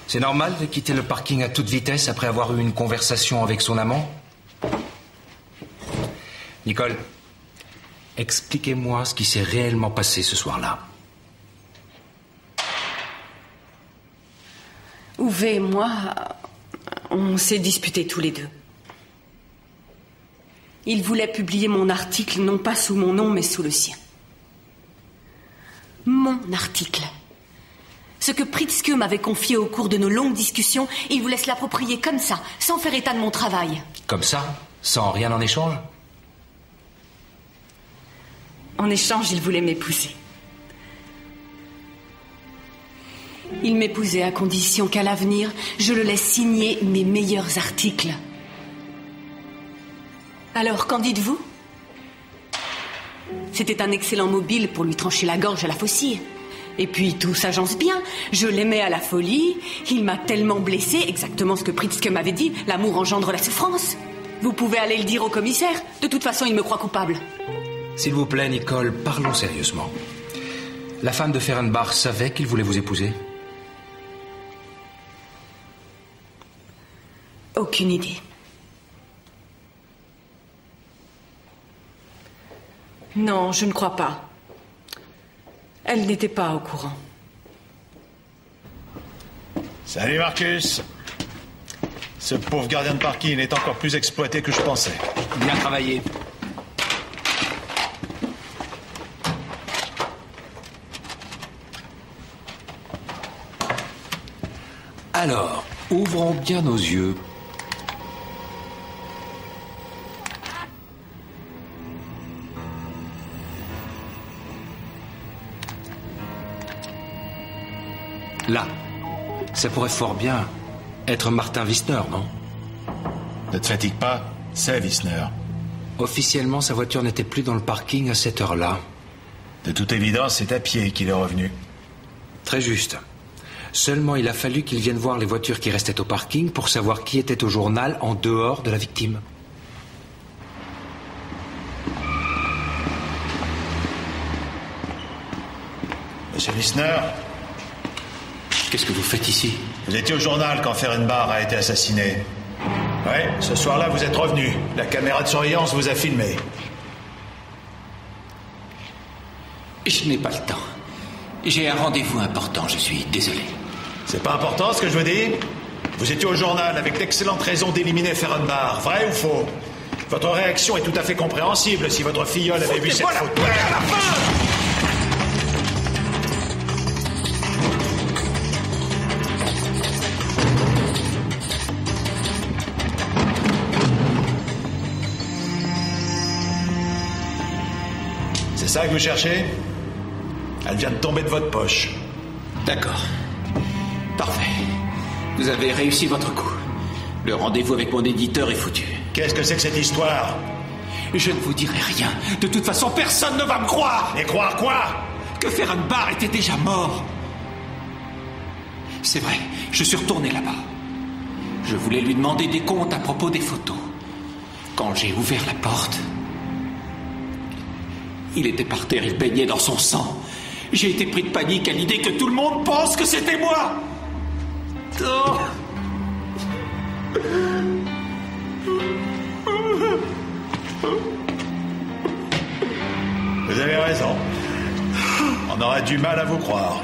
C'est normal de quitter le parking à toute vitesse après avoir eu une conversation avec son amant? Nicole, expliquez-moi ce qui s'est réellement passé ce soir-là. Uwe et moi, on s'est disputés tous les deux. Il voulait publier mon article non pas sous mon nom mais sous le sien. Mon article. Ce que Pritzke m'avait confié au cours de nos longues discussions, il voulait se l'approprier comme ça, sans faire état de mon travail. Comme ça? Sans rien en échange? En échange, il voulait m'épouser. Il m'épousait à condition qu'à l'avenir, je le laisse signer mes meilleurs articles. Alors, qu'en dites-vous? C'était un excellent mobile pour lui trancher la gorge à la faucille. Et puis, tout s'agence bien. Je l'aimais à la folie. Il m'a tellement blessé, exactement ce que Pritzke m'avait dit, l'amour engendre la souffrance. Vous pouvez aller le dire au commissaire. De toute façon, il me croit coupable. S'il vous plaît, Nicole, parlons sérieusement. La femme de Ferenbar savait qu'il voulait vous épouser? Aucune idée. Non, je ne crois pas. Elle n'était pas au courant. Salut Marcus. Ce pauvre gardien de parking est encore plus exploité que je pensais. Bien travaillé. Alors, ouvrons bien nos yeux. Là, ça pourrait fort bien Être Martin Wissner, non? Ne te fatigue pas, c'est Wissner. Officiellement, sa voiture n'était plus dans le parking à cette heure-là. De toute évidence, c'est à pied qu'il est revenu. Très juste. Seulement, il a fallu qu'il vienne voir les voitures qui restaient au parking pour savoir qui était au journal en dehors de la victime. Monsieur Wissner? Qu'est-ce que vous faites ici? Vous étiez au journal quand Ferenbar a été assassiné. Oui, ce soir-là, vous êtes revenu. La caméra de surveillance vous a filmé. Je n'ai pas le temps. J'ai un rendez-vous important, je suis désolé. C'est pas important ce que je vous dis? Vous étiez au journal avec d'excellentes raisons d'éliminer Ferenbar. Vrai ou faux? Votre réaction est tout à fait compréhensible si votre filleule avait vu cette photo. C'est ça que vous cherchez? Elle vient de tomber de votre poche. D'accord. Parfait. Vous avez réussi votre coup. Le rendez-vous avec mon éditeur est foutu. Qu'est-ce que c'est que cette histoire? Je ne vous dirai rien. De toute façon, personne ne va me croire. Et croire quoi? Que Ferenbar était déjà mort. C'est vrai, je suis retourné là-bas. Je voulais lui demander des comptes à propos des photos. Quand j'ai ouvert la porte, il était par terre, il baignait dans son sang. J'ai été pris de panique à l'idée que tout le monde pense que c'était moi. Oh. Vous avez raison. On aurait du mal à vous croire.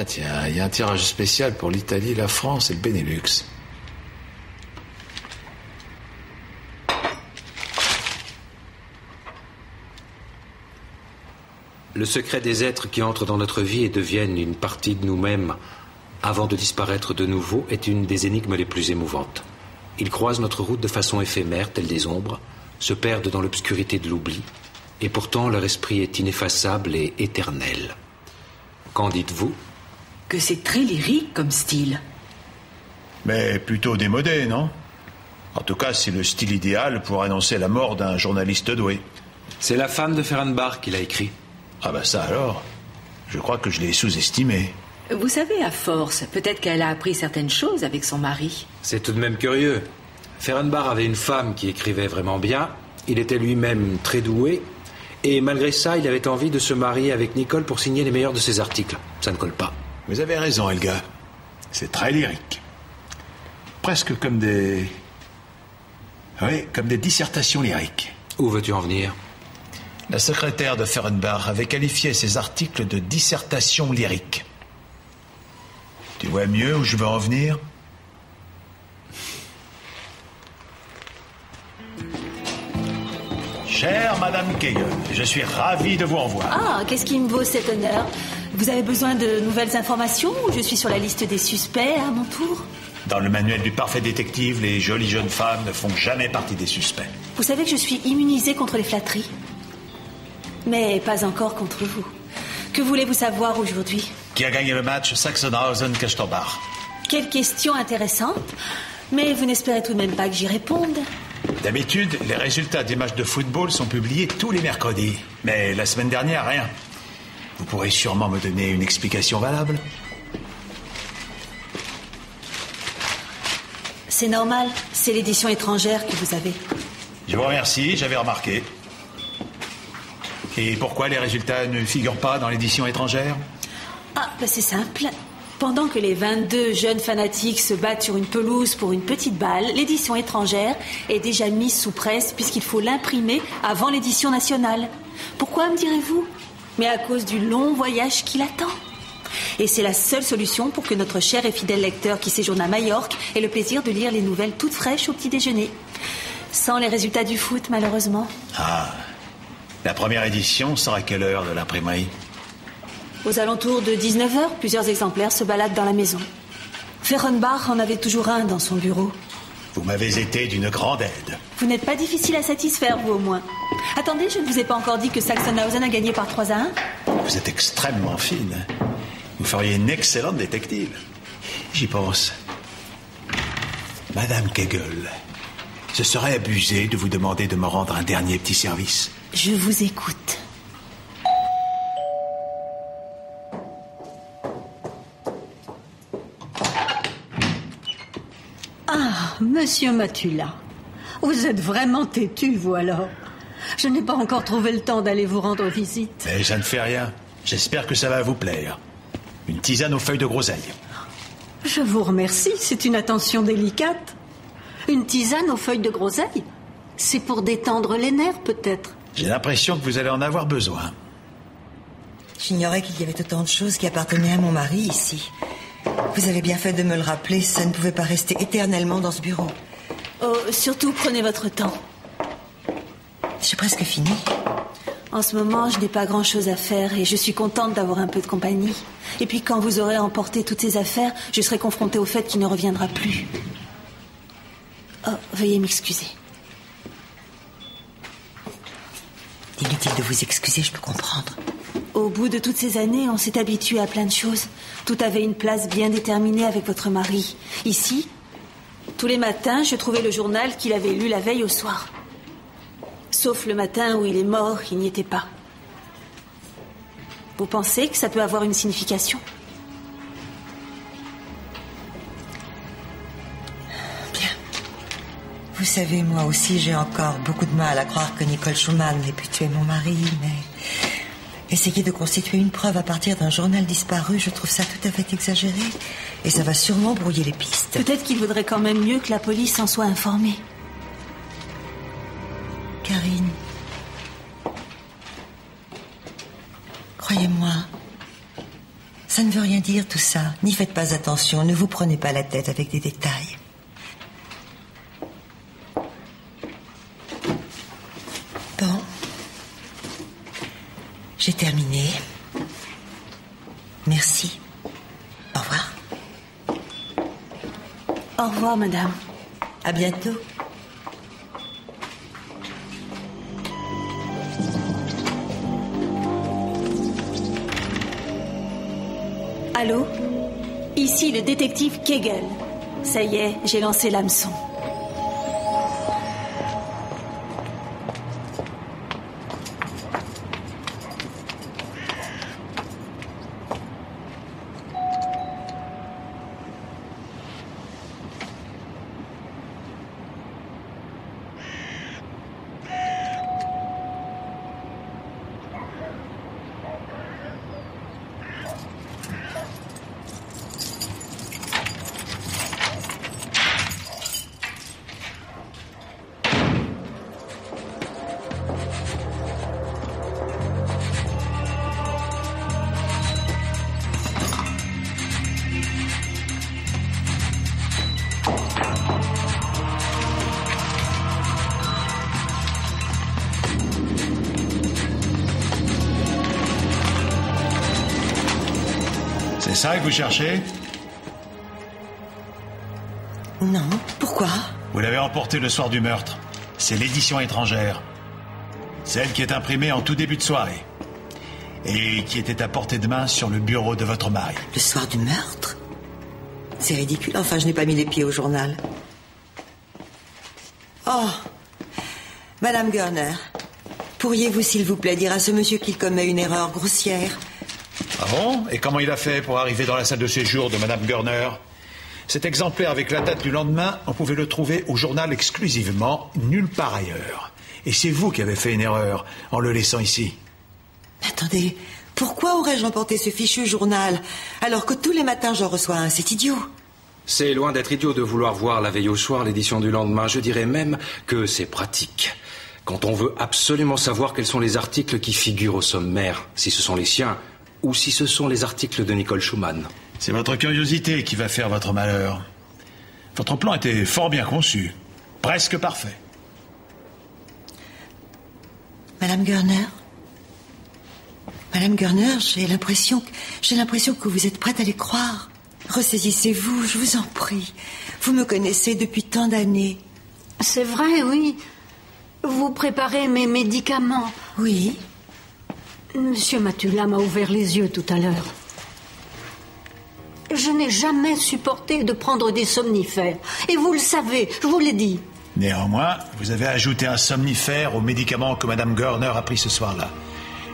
Tiens, il y a un tirage spécial pour l'Italie, la France et le Benelux. Le secret des êtres qui entrent dans notre vie et deviennent une partie de nous-mêmes avant de disparaître de nouveau est une des énigmes les plus émouvantes. Ils croisent notre route de façon éphémère, tels des ombres, se perdent dans l'obscurité de l'oubli, et pourtant leur esprit est ineffaçable et éternel. Qu'en dites-vous? Que c'est très lyrique comme style. Mais plutôt démodé, non? En tout cas, c'est le style idéal pour annoncer la mort d'un journaliste doué. C'est la femme de Ferenbar qui l'a écrit. Ah bah ça alors, je crois que je l'ai sous-estimé. Vous savez, à force, peut-être qu'elle a appris certaines choses avec son mari. C'est tout de même curieux. Ferenbar avait une femme qui écrivait vraiment bien, il était lui-même très doué, et malgré ça, il avait envie de se marier avec Nicole pour signer les meilleurs de ses articles. Ça ne colle pas. Vous avez raison, Helga. C'est très lyrique. Presque comme des... Oui, comme des dissertations lyriques. Où veux-tu en venir? La secrétaire de Ferenbar avait qualifié ses articles de dissertations lyriques. Tu vois mieux où je veux en venir? Chère Madame Kegel, je suis ravi de vous en voir. Ah, qu'est-ce qui me vaut cet honneur? Vous avez besoin de nouvelles informations ou je suis sur la liste des suspects à mon tour? Dans le manuel du parfait détective, les jolies jeunes femmes ne font jamais partie des suspects. Vous savez que je suis immunisée contre les flatteries. Mais pas encore contre vous. Que voulez-vous savoir aujourd'hui? Qui a gagné le match Sachsenhausen-Kestorbach? Quelle question intéressante. Mais vous n'espérez tout de même pas que j'y réponde? D'habitude, les résultats des matchs de football sont publiés tous les mercredis. Mais la semaine dernière, rien. Vous pourrez sûrement me donner une explication valable. C'est normal, c'est l'édition étrangère que vous avez. Je vous remercie, j'avais remarqué. Et pourquoi les résultats ne figurent pas dans l'édition étrangère? Ah, bah c'est simple. Pendant que les 22 jeunes fanatiques se battent sur une pelouse pour une petite balle, l'édition étrangère est déjà mise sous presse puisqu'il faut l'imprimer avant l'édition nationale. Pourquoi, me direz-vous? Mais à cause du long voyage qui l'attend. Et c'est la seule solution pour que notre cher et fidèle lecteur qui séjourne à Majorque ait le plaisir de lire les nouvelles toutes fraîches au petit déjeuner. Sans les résultats du foot, malheureusement. Ah, la première édition sera à quelle heure de l'imprimerie? Aux alentours de 19h, plusieurs exemplaires se baladent dans la maison. Ferenbar en avait toujours un dans son bureau. Vous m'avez été d'une grande aide. Vous n'êtes pas difficile à satisfaire, vous au moins. Attendez, je ne vous ai pas encore dit que Saxonhausen a gagné par 3-1. Vous êtes extrêmement fine. Vous feriez une excellente détective. J'y pense. Madame Kegel, ce serait abusé de vous demander de me rendre un dernier petit service. Je vous écoute. Ah, monsieur Matula, vous êtes vraiment têtu, vous alors. Je n'ai pas encore trouvé le temps d'aller vous rendre visite. Mais ça ne fait rien. J'espère que ça va vous plaire. Une tisane aux feuilles de groseille. Je vous remercie, c'est une attention délicate. Une tisane aux feuilles de groseille? C'est pour détendre les nerfs, peut-être. J'ai l'impression que vous allez en avoir besoin. J'ignorais qu'il y avait autant de choses qui appartenaient à mon mari ici. Vous avez bien fait de me le rappeler, ça ne pouvait pas rester éternellement dans ce bureau. Oh, surtout, prenez votre temps. J'ai presque fini. En ce moment, je n'ai pas grand-chose à faire et je suis contente d'avoir un peu de compagnie. Et puis quand vous aurez emporté toutes ces affaires, je serai confrontée au fait qu'il ne reviendra plus. Oh, veuillez m'excuser. Inutile de vous excuser, je peux comprendre. Au bout de toutes ces années, on s'est habitué à plein de choses. Tout avait une place bien déterminée avec votre mari. Ici, tous les matins, je trouvais le journal qu'il avait lu la veille au soir. Sauf le matin où il est mort, il n'y était pas. Vous pensez que ça peut avoir une signification? Bien. Vous savez, moi aussi, j'ai encore beaucoup de mal à croire que Nicole Schumann ait pu tuer mon mari, mais essayer de constituer une preuve à partir d'un journal disparu, je trouve ça tout à fait exagéré. Et ça va sûrement brouiller les pistes. Peut-être qu'il vaudrait quand même mieux que la police en soit informée. Karine, croyez-moi, ça ne veut rien dire tout ça. N'y faites pas attention, ne vous prenez pas la tête avec des détails. Bon, j'ai terminé. Merci. Au revoir. Au revoir, madame. À bientôt. Allô? Ici le détective Kegel. Ça y est, j'ai lancé l'hameçon. C'est ça que vous cherchez? Non, pourquoi? Vous l'avez emporté le soir du meurtre. C'est l'édition étrangère. Celle qui est imprimée en tout début de soirée. Et qui était à portée de main sur le bureau de votre mari. Le soir du meurtre? C'est ridicule. Enfin, je n'ai pas mis les pieds au journal. Oh, Madame Görner, pourriez-vous, s'il vous plaît, dire à ce monsieur qu'il commet une erreur grossière? Ah bon? Et comment il a fait pour arriver dans la salle de séjour de Madame Görner? Cet exemplaire avec la date du lendemain, on pouvait le trouver au journal exclusivement, nulle part ailleurs. Et c'est vous qui avez fait une erreur en le laissant ici. Attendez, pourquoi aurais-je emporté ce fichu journal alors que tous les matins j'en reçois un? C'est idiot. C'est loin d'être idiot de vouloir voir la veille au soir l'édition du lendemain. Je dirais même que c'est pratique. Quand on veut absolument savoir quels sont les articles qui figurent au sommaire, si ce sont les siens ou si ce sont les articles de Nicole Schumann. C'est votre curiosité qui va faire votre malheur. Votre plan était fort bien conçu. Presque parfait. Madame Görner? Madame Görner, j'ai l'impression que vous êtes prête à les croire. Ressaisissez-vous, je vous en prie. Vous me connaissez depuis tant d'années. C'est vrai, oui. Vous préparez mes médicaments. Oui. Monsieur Matula m'a ouvert les yeux tout à l'heure. Je n'ai jamais supporté de prendre des somnifères. Et vous le savez, je vous l'ai dit. Néanmoins, vous avez ajouté un somnifère aux médicaments que Madame Görner a pris ce soir-là.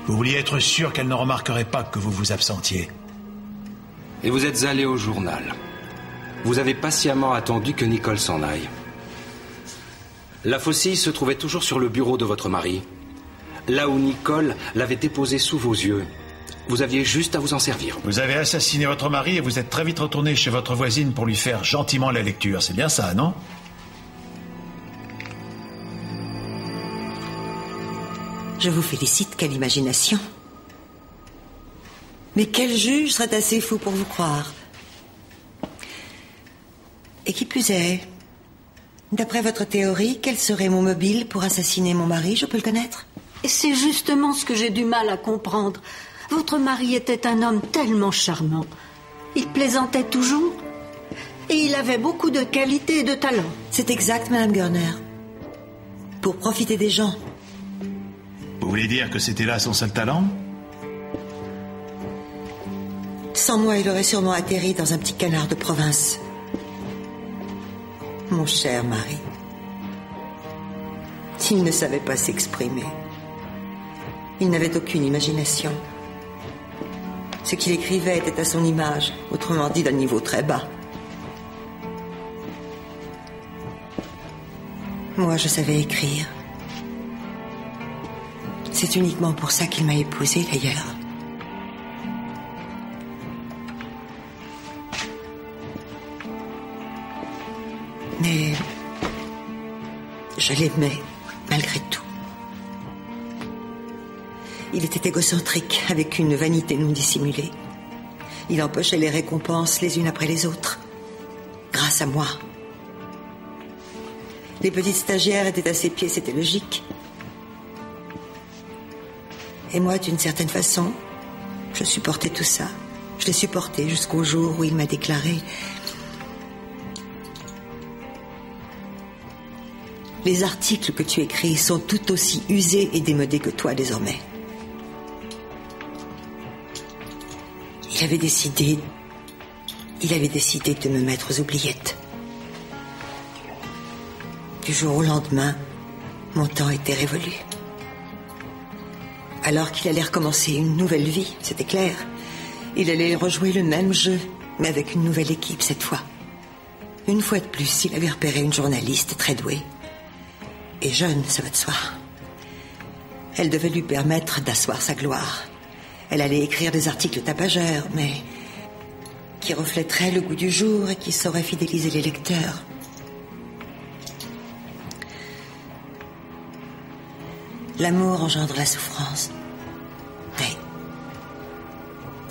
Vous vouliez être sûr qu'elle ne remarquerait pas que vous vous absentiez. Et vous êtes allé au journal. Vous avez patiemment attendu que Nicole s'en aille. La faucille se trouvait toujours sur le bureau de votre mari. Là où Nicole l'avait déposée sous vos yeux. Vous aviez juste à vous en servir. Vous avez assassiné votre mari et vous êtes très vite retourné chez votre voisine pour lui faire gentiment la lecture. C'est bien ça, non? Je vous félicite, quelle imagination. Mais quel juge serait assez fou pour vous croire? Et qui plus est, d'après votre théorie, quel serait mon mobile pour assassiner mon mari? Je peux le connaître? Et c'est justement ce que j'ai du mal à comprendre. Votre mari était un homme tellement charmant. Il plaisantait toujours. Et il avait beaucoup de qualités et de talent. C'est exact, Madame Görner. Pour profiter des gens. Vous voulez dire que c'était là son seul talent? Sans moi, il aurait sûrement atterri dans un petit canard de province. Mon cher mari. S'il ne savait pas s'exprimer. Il n'avait aucune imagination. Ce qu'il écrivait était à son image, autrement dit d'un niveau très bas. Moi, je savais écrire. C'est uniquement pour ça qu'il m'a épousée, d'ailleurs. Mais je l'aimais, malgré tout. Il était égocentrique, avec une vanité non dissimulée. Il empochait les récompenses les unes après les autres. Grâce à moi. Les petites stagiaires étaient à ses pieds, c'était logique. Et moi, d'une certaine façon, je supportais tout ça. Je l'ai supporté jusqu'au jour où il m'a déclaré... Les articles que tu écris sont tout aussi usés et démodés que toi, désormais. Il avait décidé de me mettre aux oubliettes. Du jour au lendemain, mon temps était révolu. Alors qu'il allait recommencer une nouvelle vie, c'était clair. Il allait rejouer le même jeu, mais avec une nouvelle équipe cette fois. Une fois de plus, il avait repéré une journaliste très douée. Et jeune, ça va de soi. Elle devait lui permettre d'asseoir sa gloire. Elle allait écrire des articles tapageurs, mais qui reflèteraient le goût du jour et qui sauraient fidéliser les lecteurs. L'amour engendre la souffrance. Mais,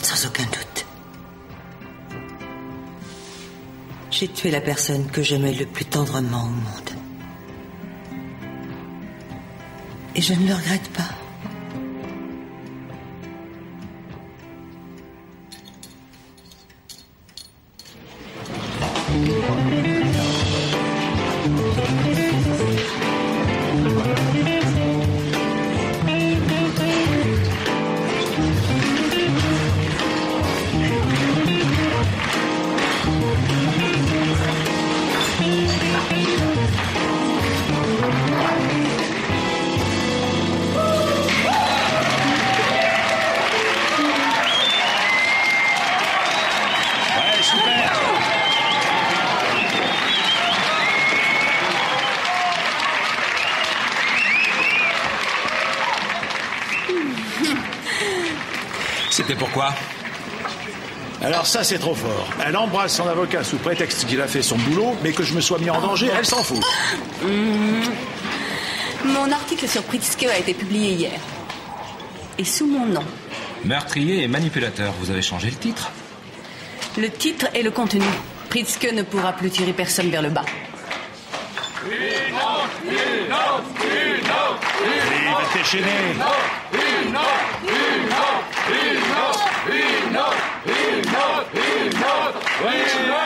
sans aucun doute. J'ai tué la personne que j'aimais le plus tendrement au monde. Et je ne le regrette pas. C'était pourquoi? Alors ça, c'est trop fort. Elle embrasse son avocat sous prétexte qu'il a fait son boulot, mais que je me sois mis en danger, elle s'en fout. Mon article sur Pritzke a été publié hier. Et sous mon nom. Meurtrier et manipulateur, vous avez changé le titre? Le titre et le contenu. Pritzke ne pourra plus tirer personne vers le bas. Allez, il va te déchaîner. Une note. Ouais.